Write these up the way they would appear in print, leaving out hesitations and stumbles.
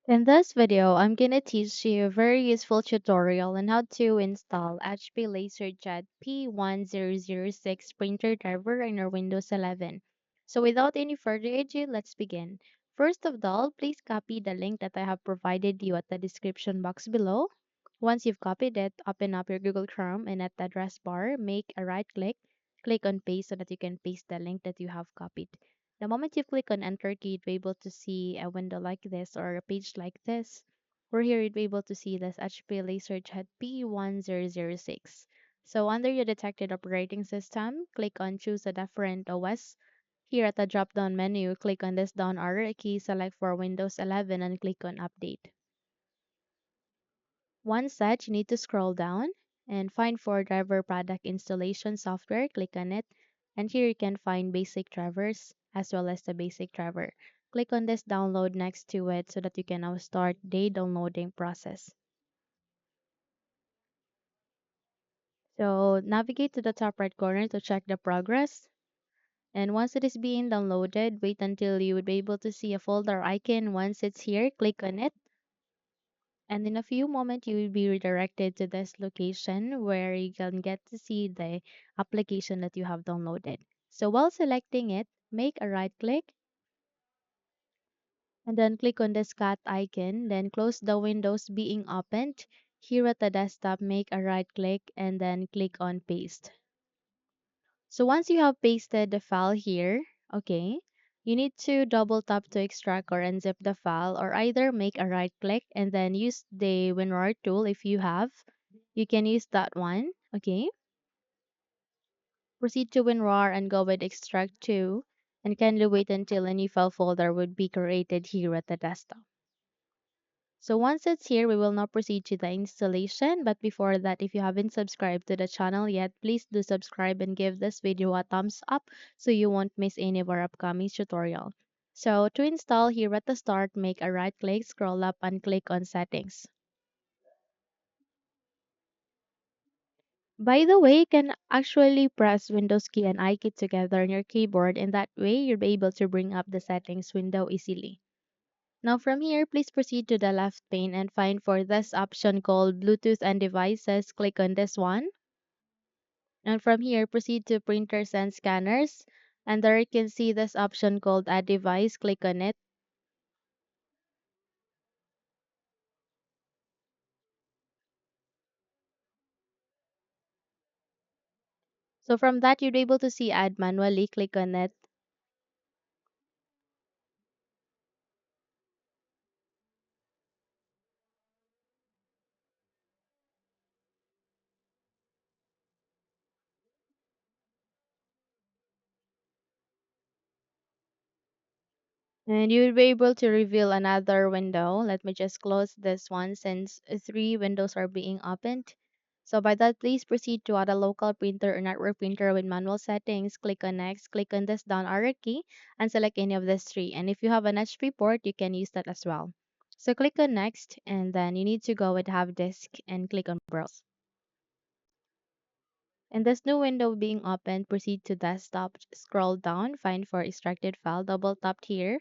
In this video, I'm gonna teach you a very useful tutorial on how to install HP LaserJet P1006 printer driver in your Windows 11. So without any further ado, let's begin. First of all, please copy the link that I have provided you at the description box below. Once you've copied it, open up your Google Chrome and at the address bar, make a right click on paste so that you can paste the link that you have copied. The moment you click on enter key, you'd be able to see a window like this or a page like this. Or here you'd be able to see this HP LaserJet P1006. So under your detected operating system, click on choose a different OS. Here at the drop down menu, click on this down arrow key, select for Windows 11 and click on update. Once set, you need to scroll down and find for driver product installation software. Click on it. And here you can find basic drivers as well as the basic driver. Click on this download next to it so that you can now start the downloading process. So navigate to the top right corner to check the progress. And once it is being downloaded, wait until you would be able to see a folder icon. Once it's here, click on it. And in a few moments, you will be redirected to this location where you can get to see the application that you have downloaded. So while selecting it, make a right click and then click on this cat icon. Then close the windows being opened. Here at the desktop, make a right click and then click on paste. So once you have pasted the file here, okay, you need to double tap to extract or unzip the file or either make a right click and then use the WinRAR tool if you have. You can use that one, okay? Proceed to WinRAR and go with extract to and kindly wait until a new file folder would be created here at the desktop. So once it's here, we will now proceed to the installation. But before that, if you haven't subscribed to the channel yet, please do subscribe and give this video a thumbs up so you won't miss any of our upcoming tutorial. So to install here at the start, make a right click, scroll up and click on settings. By the way, you can actually press Windows key and I key together on your keyboard and that way you'll be able to bring up the settings window easily. Now from here, please proceed to the left pane and find for this option called Bluetooth and devices. Click on this one. And from here, proceed to printers and scanners. And there you can see this option called add device. Click on it. So from that, you'll be able to see add manually. Click on it. And you'll be able to reveal another window. Let me just close this one since three windows are being opened. So by that, please proceed to add a local printer or network printer with manual settings. Click on next, click on this down arrow key and select any of these three. And if you have an HP port, you can use that as well. So click on next and then you need to go with have disk and click on browse. In this new window being opened, proceed to desktop, scroll down, find for extracted file, double tap here,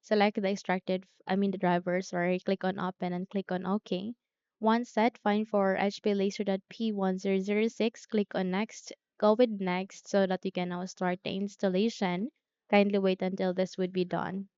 select the the driver, sorry, click on open and click on OK. Once set, find for HP LaserJet P1006, click on next, go with next so that you can now start the installation. Kindly wait until this would be done.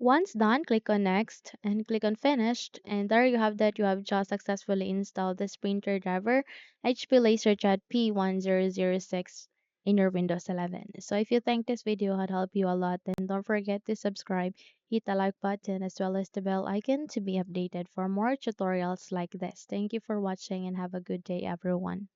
Once done, click on next and click on finished. And there you have that. You have just successfully installed this printer driver HP LaserJet P1006 in your Windows 11. So if you think this video had helped you a lot, then don't forget to subscribe, hit the like button as well as the bell icon to be updated for more tutorials like this. Thank you for watching and have a good day everyone.